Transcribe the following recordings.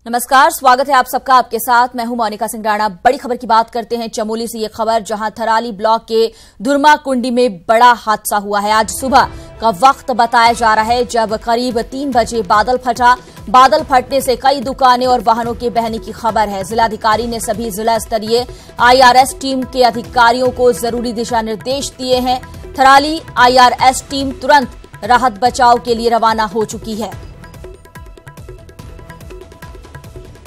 नमस्कार, स्वागत है आप सबका। आपके साथ मैं हूं मोनिका सिंह राणा। बड़ी खबर की बात करते हैं चमोली से। ये खबर जहां थराली ब्लॉक के धुरमा कुंडी में बड़ा हादसा हुआ है। आज सुबह का वक्त बताया जा रहा है जब करीब 3 बजे बादल फटा। बादल फटने से कई दुकानें और वाहनों के बहने की खबर है। जिलाधिकारी ने सभी जिला स्तरीय IRS टीम के अधिकारियों को जरूरी दिशा निर्देश दिए हैं। थराली IRS टीम तुरंत राहत बचाव के लिए रवाना हो चुकी है।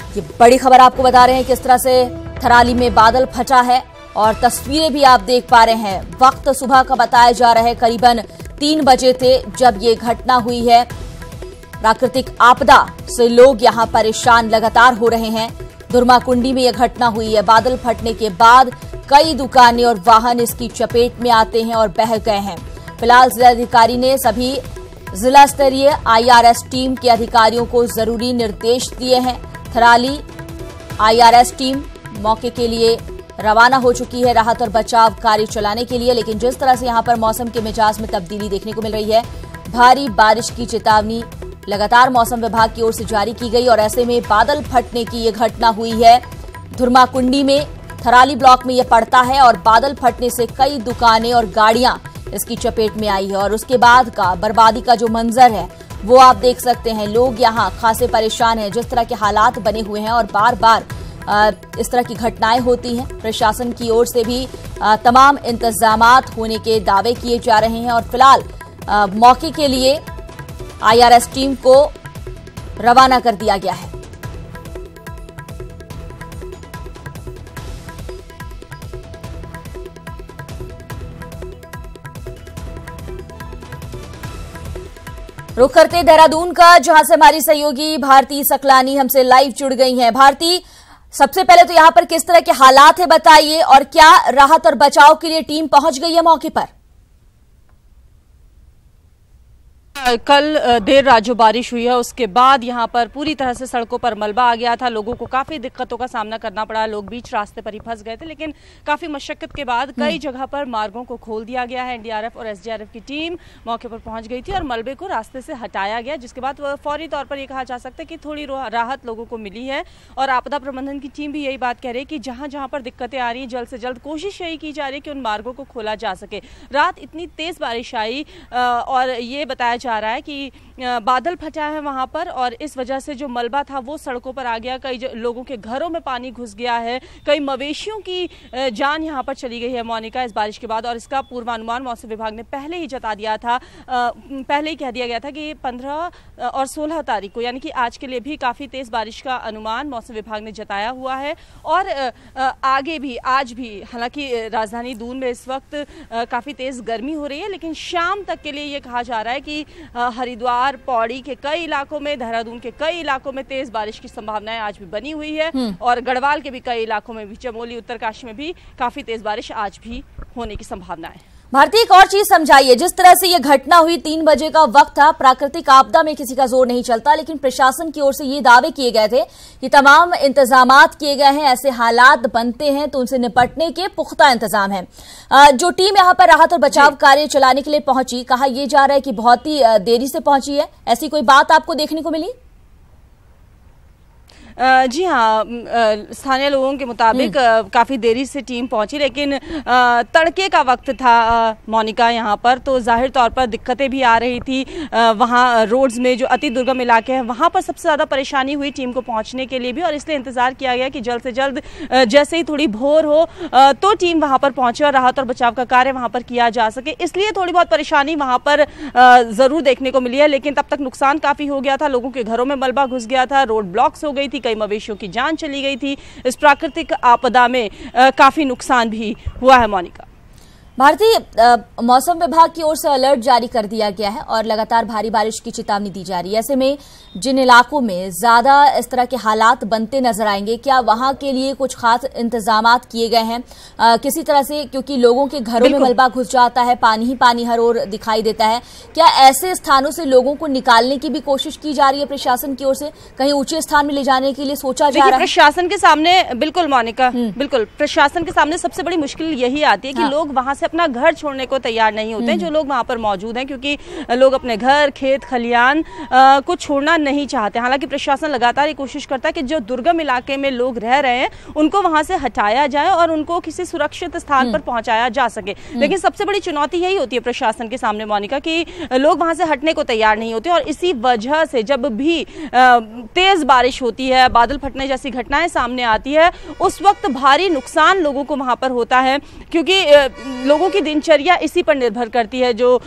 ये बड़ी खबर आपको बता रहे हैं किस तरह से थराली में बादल फटा है और तस्वीरें भी आप देख पा रहे हैं। वक्त सुबह का बताया जा रहा है, करीबन 3 बजे थे जब ये घटना हुई है। प्राकृतिक आपदा से लोग यहां परेशान लगातार हो रहे हैं। धुरमा कुंडी में यह घटना हुई है। बादल फटने के बाद कई दुकानें और वाहन इसकी चपेट में आते हैं और बह गए हैं। फिलहाल जिलाधिकारी ने सभी जिला स्तरीय IRS टीम के अधिकारियों को जरूरी निर्देश दिए हैं। थराली IRS टीम मौके के लिए रवाना हो चुकी है राहत और बचाव कार्य चलाने के लिए। लेकिन जिस तरह से यहां पर मौसम के मिजाज में तब्दीली देखने को मिल रही है, भारी बारिश की चेतावनी लगातार मौसम विभाग की ओर से जारी की गई और ऐसे में बादल फटने की यह घटना हुई है। धुरमा कुंडी में थराली ब्लॉक में यह पड़ता है और बादल फटने से कई दुकानें और गाड़ियां इसकी चपेट में आई है और उसके बाद का बर्बादी का जो मंजर है वो आप देख सकते हैं। लोग यहाँ खासे परेशान हैं। जिस तरह के हालात बने हुए हैं और बार बार इस तरह की घटनाएं होती हैं, प्रशासन की ओर से भी तमाम इंतजामात होने के दावे किए जा रहे हैं और फिलहाल मौके के लिए IRS टीम को रवाना कर दिया गया है। रुख करते देहरादून का, जहां से हमारी सहयोगी भारती सकलानी हमसे लाइव जुड़ गई हैं। भारती, सबसे पहले तो यहां पर किस तरह के हालात है बताइए और क्या राहत और बचाव के लिए टीम पहुंच गई है मौके पर? कल देर रात जो बारिश हुई है उसके बाद यहाँ पर पूरी तरह से सड़कों पर मलबा आ गया था। लोगों को काफ़ी दिक्कतों का सामना करना पड़ा। लोग बीच रास्ते पर ही फंस गए थे, लेकिन काफ़ी मशक्कत के बाद कई जगह पर मार्गों को खोल दिया गया है। NDRF और SDRF की टीम मौके पर पहुंच गई थी और मलबे को रास्ते से हटाया गया, जिसके बाद फौरी तौर पर यह कहा जा सकता है कि थोड़ी राहत लोगों को मिली है। और आपदा प्रबंधन की टीम भी यही बात कह रही है कि जहाँ जहाँ पर दिक्कतें आ रही हैं, जल्द से जल्द कोशिश यही की जा रही है कि उन मार्गों को खोला जा सके। रात इतनी तेज़ बारिश आई और ये बताया जा रहा है कि बादल फटा है वहां पर और इस वजह से जो मलबा था वो सड़कों पर आ गया। कई लोगों के घरों में पानी घुस गया है। कई मवेशियों की जान यहां पर चली गई है मोनिका इस बारिश के बाद। और इसका पूर्वानुमान मौसम विभाग ने पहले ही जता दिया था, पहले ही कह दिया गया था कि 15 और 16 तारीख को, यानी कि आज के लिए भी काफ़ी तेज़ बारिश का अनुमान मौसम विभाग ने जताया हुआ है। और आगे भी आज भी, हालांकि राजधानी दून में इस वक्त काफ़ी तेज़ गर्मी हो रही है, लेकिन शाम तक के लिए ये कहा जा रहा है कि हरिद्वार, पौड़ी के कई इलाकों में, देहरादून के कई इलाकों में तेज बारिश की संभावनाएं आज भी बनी हुई है और गढ़वाल के भी कई इलाकों में भी, चमोली, उत्तरकाशी में भी काफी तेज बारिश आज भी होने की संभावना है। भारती, एक और चीज समझाइए। जिस तरह से यह घटना हुई, 3 बजे का वक्त था, प्राकृतिक आपदा में किसी का जोर नहीं चलता, लेकिन प्रशासन की ओर से ये दावे किए गए थे कि तमाम इंतजामात किए गए हैं, ऐसे हालात बनते हैं तो उनसे निपटने के पुख्ता इंतजाम हैं। जो टीम यहां पर राहत और बचाव कार्य चलाने के लिए पहुंची, कहा यह जा रहा है कि बहुत ही देरी से पहुंची है, ऐसी कोई बात आपको देखने को मिली? जी हाँ, स्थानीय लोगों के मुताबिक काफ़ी देरी से टीम पहुंची, लेकिन तड़के का वक्त था मोनिका यहाँ पर, तो जाहिर तौर पर दिक्कतें भी आ रही थी। वहाँ रोड्स में जो अति दुर्गम इलाके हैं वहाँ पर सबसे ज़्यादा परेशानी हुई टीम को पहुँचने के लिए भी, और इसलिए इंतज़ार किया गया कि जल्द से जल्द जैसे ही थोड़ी भोर हो तो टीम वहाँ पर पहुँचे और राहत और बचाव का कार्य वहाँ पर किया जा सके। इसलिए थोड़ी बहुत परेशानी वहाँ पर ज़रूर देखने को मिली है, लेकिन तब तक नुकसान काफ़ी हो गया था। लोगों के घरों में मलबा घुस गया था, रोड ब्लॉक्स हो गई थी, कई मवेशियों की जान चली गई थी। इस प्राकृतिक आपदा में काफी नुकसान भी हुआ है मोनिका। भारतीय मौसम विभाग की ओर से अलर्ट जारी कर दिया गया है और लगातार भारी बारिश की चेतावनी दी जा रही है। ऐसे में जिन इलाकों में ज्यादा इस तरह के हालात बनते नजर आएंगे, क्या वहां के लिए कुछ खास इंतजामात किए गए हैं किसी तरह से? क्योंकि लोगों के घरों में मलबा घुस जाता है, पानी ही पानी हर ओर दिखाई देता है। क्या ऐसे स्थानों से लोगों को निकालने की भी कोशिश की जा रही है प्रशासन की ओर से? कहीं ऊंचे स्थान में ले जाने के लिए सोचा जा रहा है? प्रशासन के सामने, बिल्कुल मोनिका, बिल्कुल प्रशासन के सामने सबसे बड़ी मुश्किल यही आती है कि लोग वहां से अपना घर छोड़ने को तैयार नहीं होते हैं जो लोग वहाँ पर मौजूद हैं, क्योंकि लोग अपने घर, खेत, खलियान को छोड़ना नहीं चाहते। हालांकि प्रशासन लगातार ये कोशिश करता है कि जो दुर्गम इलाके में लोग रह रहे हैं उनको वहाँ से हटाया जाए और उनको किसी सुरक्षित स्थान पर पहुँचाया जा सके। लेकिन सबसे बड़ी चुनौती यही होती है प्रशासन के सामने मोनिका, कि लोग वहाँ से हटने को तैयार नहीं होते और इसी वजह से जब भी तेज बारिश होती है, बादल फटने जैसी घटनाएं सामने आती है, उस वक्त भारी नुकसान लोगों को वहां पर होता है, क्योंकि लोगों की दिनचर्या इसी पर निर्भर करती है। जो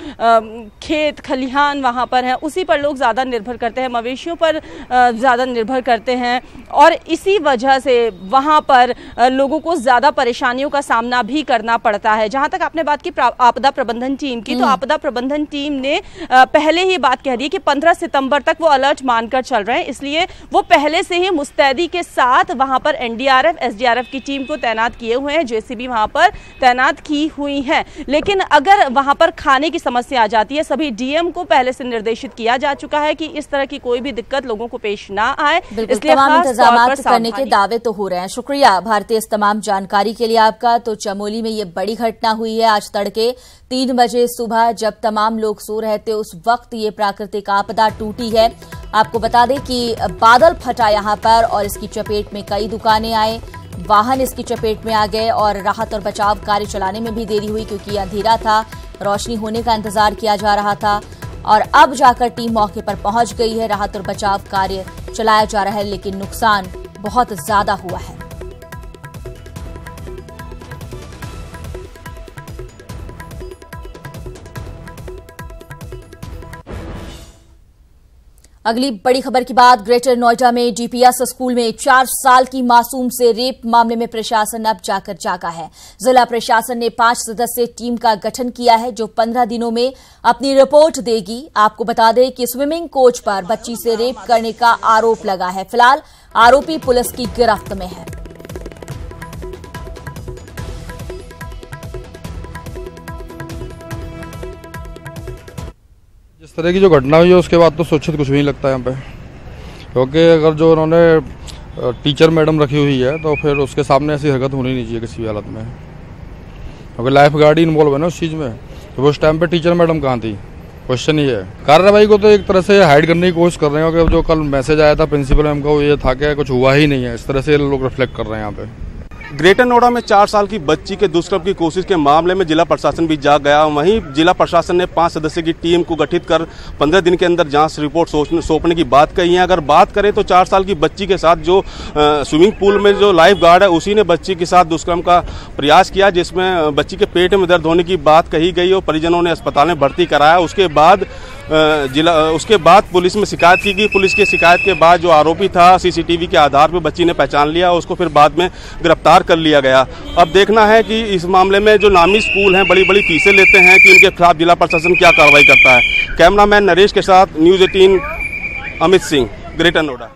खेत खलिहान वहां पर है उसी पर लोग ज़्यादा निर्भर करते हैं, मवेशियों पर ज़्यादा निर्भर करते हैं और इसी वजह से वहां पर लोगों को ज़्यादा परेशानियों का सामना भी करना पड़ता है। जहां तक आपने बात की आपदा प्रबंधन टीम की, तो आपदा प्रबंधन टीम ने पहले ही बात कह दी कि 15 सितंबर तक वो अलर्ट मानकर चल रहे हैं, इसलिए वो पहले से ही मुस्तैदी के साथ वहां पर एनडीआरएफ, एसडीआरएफ की टीम को तैनात किए हुए हैं, जेसीबी वहां पर तैनात की हुई है। लेकिन अगर वहां पर खाने की समस्या आ जाती है, सभी डीएम को पहले से निर्देशित किया जा चुका है कि इस तरह की कोई भी दिक्कत लोगों को पेश ना आए, इसलिए तमाम इंतजाम करने के दावे तो हो रहे हैं। शुक्रिया भारतीय इस तमाम जानकारी के लिए आपका। तो चमोली में ये बड़ी घटना हुई है आज तड़के 3 बजे सुबह, जब तमाम लोग सो रहे थे उस वक्त ये प्राकृतिक आपदा टूटी है। आपको बता दें कि बादल फटा यहां पर और इसकी चपेट में कई दुकानें आए, वाहन इसकी चपेट में आ गए और राहत और बचाव कार्य चलाने में भी देरी हुई क्योंकि अंधेरा था, रोशनी होने का इंतजार किया जा रहा था और अब जाकर टीम मौके पर पहुंच गई है। राहत और बचाव कार्य चलाया जा रहा है, लेकिन नुकसान बहुत ज्यादा हुआ है। अगली बड़ी खबर की बात, ग्रेटर नोएडा में डीपीएस स्कूल में 4 साल की मासूम से रेप मामले में प्रशासन अब जाकर जागा है। जिला प्रशासन ने 5 सदस्यीय टीम का गठन किया है जो 15 दिनों में अपनी रिपोर्ट देगी। आपको बता दें कि स्विमिंग कोच पर बच्ची से रेप करने का आरोप लगा है। फिलहाल आरोपी पुलिस की गिरफ्त में है। इस तरह की जो घटना हुई है उसके बाद तो सुरक्षित कुछ भी नहीं लगता यहाँ पे, क्योंकि अगर जो उन्होंने टीचर मैडम रखी हुई है तो फिर उसके सामने ऐसी हरकत होनी नहीं चाहिए किसी भी हालत में, क्योंकि लाइफ गार्ड ही इन्वॉल्व है ना उस चीज़ में। तो उस टाइम पे टीचर मैडम कहाँ थी, क्वेश्चन ही है। कार्रवाई को तो एक तरह से हाइड करने की कोशिश कर रहे हैं, क्योंकि जो कल मैसेज आया था प्रिंसिपल मैम का वो ये था कि कुछ हुआ ही नहीं है, इस तरह से लोग रिफ्लेक्ट कर रहे हैं यहाँ पे। ग्रेटर नोएडा में 4 साल की बच्ची के दुष्कर्म की कोशिश के मामले में जिला प्रशासन भी जाग गया। वहीं जिला प्रशासन ने 5 सदस्य की टीम को गठित कर 15 दिन के अंदर जांच रिपोर्ट सौंपने की बात कही है। अगर बात करें तो 4 साल की बच्ची के साथ जो स्विमिंग पूल में जो लाइफ गार्ड है उसी ने बच्ची के साथ दुष्कर्म का प्रयास किया, जिसमें बच्ची के पेट में दर्द होने की बात कही गई और परिजनों ने अस्पताल में भर्ती कराया। उसके बाद पुलिस में शिकायत की गई। पुलिस की शिकायत के बाद जो आरोपी था सीसीटीवी के आधार पर बच्ची ने पहचान लिया, उसको फिर बाद में गिरफ्तार कर लिया गया। अब देखना है कि इस मामले में जो नामी स्कूल हैं बड़ी बड़ी फीसें लेते हैं कि इनके खिलाफ जिला प्रशासन क्या कार्रवाई करता है। कैमरामैन नरेश के साथ न्यूज़ 18 अमित सिंह, ग्रेटर नोएडा।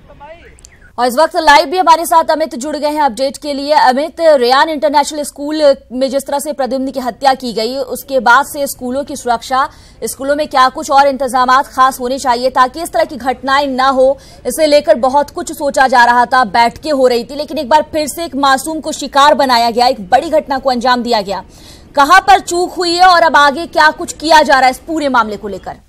और इस वक्त लाइव भी हमारे साथ अमित जुड़ गए हैं अपडेट के लिए। अमित, रेयान इंटरनेशनल स्कूल में जिस तरह से प्रद्युम्न की हत्या की गई उसके बाद से स्कूलों की सुरक्षा, स्कूलों में क्या कुछ और इंतजामात खास होने चाहिए ताकि इस तरह की घटनाएं ना हो, इसे लेकर बहुत कुछ सोचा जा रहा था, बैठकें हो रही थी, लेकिन एक बार फिर से एक मासूम को शिकार बनाया गया, एक बड़ी घटना को अंजाम दिया गया। कहां पर चूक हुई है और अब आगे क्या कुछ किया जा रहा है इस पूरे मामले को लेकर?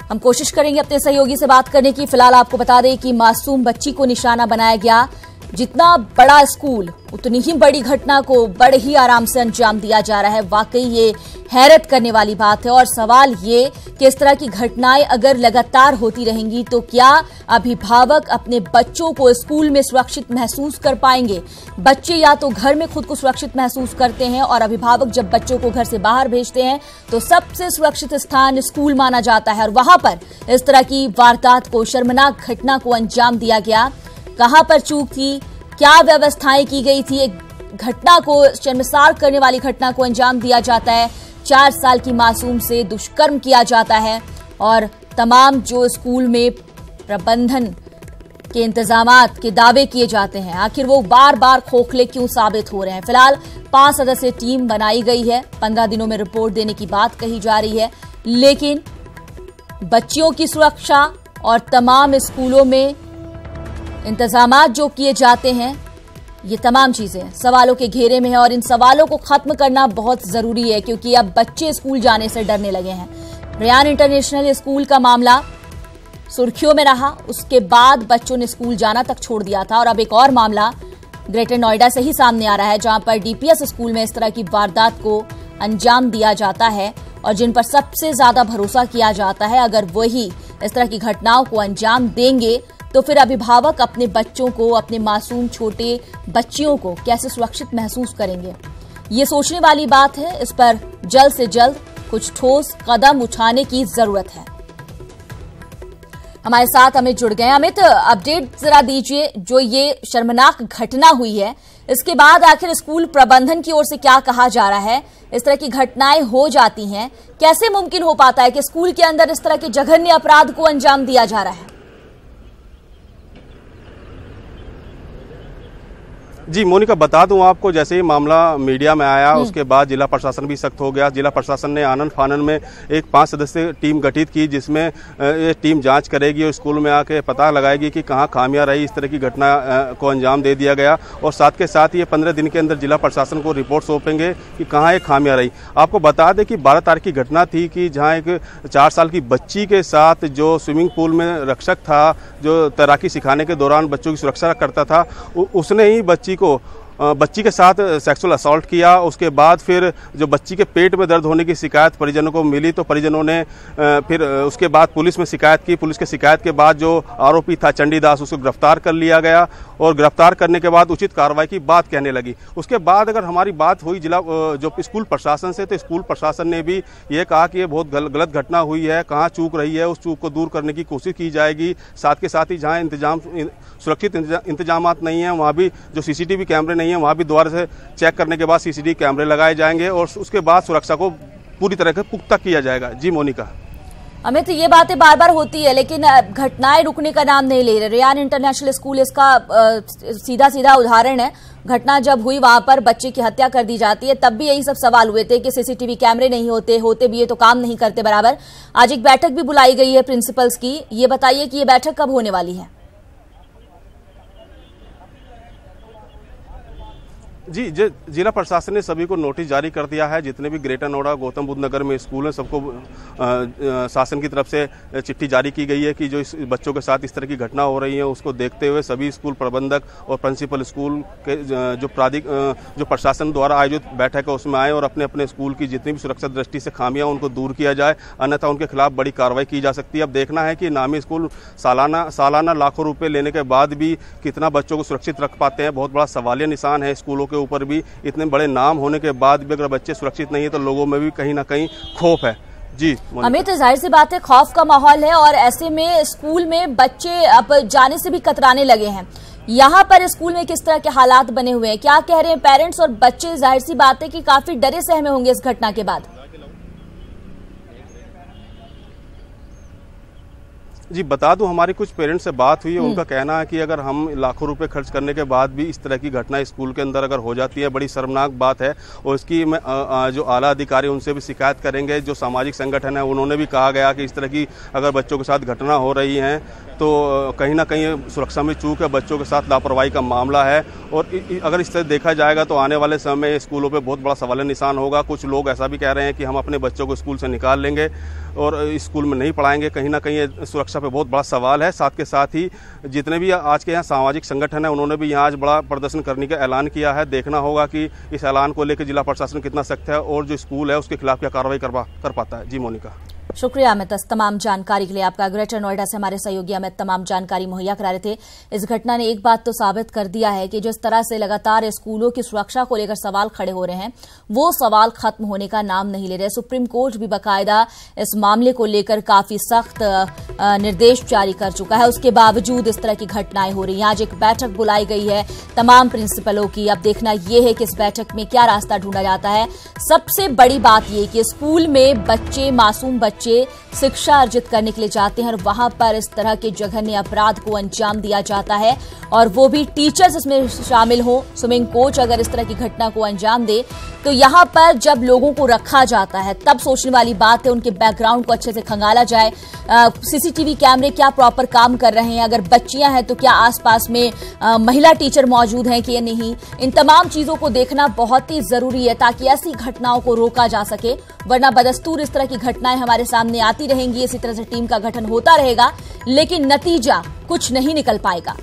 हम कोशिश करेंगे अपने सहयोगी से बात करने की। फिलहाल आपको बता दें कि मासूम बच्ची को निशाना बनाया गया। जितना बड़ा स्कूल उतनी ही बड़ी घटना को बड़े ही आराम से अंजाम दिया जा रहा है। वाकई ये हैरत करने वाली बात है और सवाल ये कि इस तरह की घटनाएं अगर लगातार होती रहेंगी तो क्या अभिभावक अपने बच्चों को स्कूल में सुरक्षित महसूस कर पाएंगे? बच्चे या तो घर में खुद को सुरक्षित महसूस करते हैं और अभिभावक जब बच्चों को घर से बाहर भेजते हैं तो सबसे सुरक्षित स्थान स्कूल माना जाता है और वहां पर इस तरह की वारदात को, शर्मनाक घटना को अंजाम दिया गया। कहां पर चूक थी, क्या व्यवस्थाएं की गई थी, एक घटना को शर्मसार करने वाली घटना को अंजाम दिया जाता है। 4 साल की मासूम से दुष्कर्म किया जाता है और तमाम जो स्कूल में प्रबंधन के इंतजामात के दावे किए जाते हैं, आखिर वो बार बार खोखले क्यों साबित हो रहे हैं? फिलहाल 5 सदस्यीय टीम बनाई गई है, 15 दिनों में रिपोर्ट देने की बात कही जा रही है, लेकिन बच्चियों की सुरक्षा और तमाम स्कूलों में इंतजामात जो किए जाते हैं, ये तमाम चीजें सवालों के घेरे में है और इन सवालों को खत्म करना बहुत जरूरी है, क्योंकि अब बच्चे स्कूल जाने से डरने लगे हैं। रेयान इंटरनेशनल स्कूल का मामला सुर्खियों में रहा, उसके बाद बच्चों ने स्कूल जाना तक छोड़ दिया था और अब एक और मामला ग्रेटर नोएडा से ही सामने आ रहा है, जहां पर डीपीएस स्कूल में इस तरह की वारदात को अंजाम दिया जाता है और जिन पर सबसे ज्यादा भरोसा किया जाता है, अगर वही इस तरह की घटनाओं को अंजाम देंगे तो फिर अभिभावक अपने बच्चों को, अपने मासूम छोटे बच्चियों को कैसे सुरक्षित महसूस करेंगे। ये सोचने वाली बात है। इस पर जल्द से जल्द कुछ ठोस कदम उठाने की जरूरत है। हमारे साथ अमित जुड़ गए। अमित, अपडेट जरा दीजिए, जो ये शर्मनाक घटना हुई है इसके बाद आखिर स्कूल प्रबंधन की ओर से क्या कहा जा रहा है? इस तरह की घटनाएं हो जाती हैं, कैसे मुमकिन हो पाता है कि स्कूल के अंदर इस तरह के जघन्य अपराध को अंजाम दिया जा रहा है? जी मोनिका, बता दूं आपको, जैसे ही मामला मीडिया में आया उसके बाद जिला प्रशासन भी सख्त हो गया। जिला प्रशासन ने आनन फानन में एक 5 सदस्यीय टीम गठित की, जिसमें ये टीम जांच करेगी और स्कूल में आके पता लगाएगी कि कहां खामियां रही, इस तरह की घटना को अंजाम दे दिया गया। और साथ के साथ ये 15 दिन के अंदर जिला प्रशासन को रिपोर्ट सौंपेंगे कि कहाँ ये खामियां रही। आपको बता दें कि 12 तारीख की घटना थी कि जहाँ एक 4 साल की बच्ची के साथ जो स्विमिंग पूल में रक्षक था, जो तैराकी सिखाने के दौरान बच्चों की सुरक्षा करता था, उसने ही बच्ची के साथ सेक्सुअल असॉल्ट किया। उसके बाद फिर जो बच्ची के पेट में दर्द होने की शिकायत परिजनों को मिली तो परिजनों ने फिर उसके बाद पुलिस में शिकायत की। पुलिस के शिकायत के बाद जो आरोपी था चंडीदास, उसको गिरफ्तार कर लिया गया और गिरफ्तार करने के बाद उचित कार्रवाई की बात कहने लगी। उसके बाद अगर हमारी बात हुई जिला जो स्कूल प्रशासन से, तो स्कूल प्रशासन ने भी ये कहा कि ये बहुत गलत घटना हुई है, कहाँ चूक रही है, उस चूक को दूर करने की कोशिश की जाएगी। साथ के साथ ही जहाँ सुरक्षित इंतजामात नहीं है, वहाँ भी जो सीसीटीवी कैमरे नहीं है, वहाँ भी दोबारा से चेक करने के बाद सीसीटीवी कैमरे लगाए जाएंगे और उसके बाद सुरक्षा को पूरी तरह से पुख्ता किया जाएगा। जी मोनिका। अमित, ये बातें बार बार होती है लेकिन घटनाएं रुकने का नाम नहीं ले रहे। रेयान इंटरनेशनल स्कूल इसका सीधा उदाहरण है। घटना जब हुई वहां पर बच्चे की हत्या कर दी जाती है, तब भी यही सब सवाल हुए थे कि सीसीटीवी कैमरे नहीं होते भी ये तो काम नहीं करते बराबर। आज एक बैठक भी बुलाई गई है प्रिंसिपल्स की। ये बताइए कि ये बैठक कब होने वाली है? जी, जिला प्रशासन ने सभी को नोटिस जारी कर दिया है। जितने भी ग्रेटर नोएडा, गौतम बुद्ध नगर में स्कूल हैं, सबको शासन की तरफ से चिट्ठी जारी की गई है कि जो इस बच्चों के साथ इस तरह की घटना हो रही है उसको देखते हुए सभी स्कूल प्रबंधक और प्रिंसिपल स्कूल के जो प्रशासन द्वारा आयोजित बैठक है उसमें आए और अपने अपने स्कूल की जितनी भी सुरक्षा दृष्टि से खामियां उनको दूर किया जाए, अन्यथा उनके खिलाफ बड़ी कार्रवाई की जा सकती है। अब देखना है कि नामी स्कूल सालाना लाखों रुपये लेने के बाद भी कितना बच्चों को सुरक्षित रख पाते हैं। बहुत बड़ा सवालिया निशान है स्कूलों के ऊपर भी। इतने बड़े नाम होने के बाद भी अगर बच्चे सुरक्षित नहीं है तो लोगों में भी कहीं ना कहीं खौफ है। जी अमित, जाहिर सी बात है खौफ का माहौल है और ऐसे में स्कूल में बच्चे अब जाने से भी कतराने लगे हैं। यहाँ पर स्कूल में किस तरह के हालात बने हुए हैं, क्या कह रहे हैं पेरेंट्स और बच्चे? जाहिर सी बात है कि काफी डरे सहमे होंगे इस घटना के बाद। जी बता दूं, हमारी कुछ पेरेंट्स से बात हुई है। उनका कहना है कि अगर हम लाखों रुपए खर्च करने के बाद भी इस तरह की घटना स्कूल के अंदर अगर हो जाती है, बड़ी शर्मनाक बात है। और इसकी जो आला अधिकारी उनसे भी शिकायत करेंगे। जो सामाजिक संगठन है उन्होंने भी कहा गया कि इस तरह की अगर बच्चों के साथ घटना हो रही है तो कहीं ना कहीं सुरक्षा में चूक है, बच्चों के साथ लापरवाही का मामला है। और अगर इस तरह देखा जाएगा तो आने वाले समय स्कूलों पे बहुत बड़ा सवालिया निशान होगा। कुछ लोग ऐसा भी कह रहे हैं कि हम अपने बच्चों को स्कूल से निकाल लेंगे और स्कूल में नहीं पढ़ाएंगे। कहीं ना कहीं ये सुरक्षा पे बहुत बड़ा सवाल है। साथ के साथ ही जितने भी आज के यहाँ सामाजिक संगठन है उन्होंने भी यहाँ आज बड़ा प्रदर्शन करने का ऐलान किया है। देखना होगा कि इस ऐलान को लेकर जिला प्रशासन कितना सख्त है और जो स्कूल है उसके खिलाफ क्या कार्रवाई कर पाता है। जी मोनिका। शुक्रिया अमित, तमाम जानकारी के लिए आपका। ग्रेटर नोएडा से हमारे सहयोगी अमित तमाम जानकारी मुहैया करा रहे थे। इस घटना ने एक बात तो साबित कर दिया है कि जिस तरह से लगातार स्कूलों की सुरक्षा को लेकर सवाल खड़े हो रहे हैं, वो सवाल खत्म होने का नाम नहीं ले रहे। सुप्रीम कोर्ट भी बाकायदा इस मामले को लेकर काफी सख्त निर्देश जारी कर चुका है। उसके बावजूद इस तरह की घटनाएं हो रही हैं। आज एक बैठक बुलाई गई है तमाम प्रिंसिपलों की। अब देखना यह है कि इस बैठक में क्या रास्ता ढूंढा जाता है। सबसे बड़ी बात यह कि स्कूल में बच्चे, मासूम बच्चे शिक्षा अर्जित करने के लिए जाते हैं और वहां पर इस तरह के जघन्य अपराध को अंजाम दिया जाता है और वो भी टीचर्स इसमें शामिल हो, स्विमिंग कोच अगर इस तरह की घटना को अंजाम दे तो यहां पर जब लोगों को रखा जाता है तब सोचने वाली बात है उनके बैकग्राउंड को अच्छे से खंगाला जाए। सीसीटीवी कैमरे क्या प्रॉपर काम कर रहे हैं, अगर बच्चियां हैं तो क्या आसपास में महिला टीचर मौजूद हैं कि नहीं, इन तमाम चीजों को देखना बहुत ही जरूरी है ताकि ऐसी घटनाओं को रोका जा सके। वरना बदस्तूर इस तरह की घटनाएं हमारे सामने आती रहेंगी, इसी तरह से टीम का गठन होता रहेगा लेकिन नतीजा कुछ नहीं निकल पाएगा।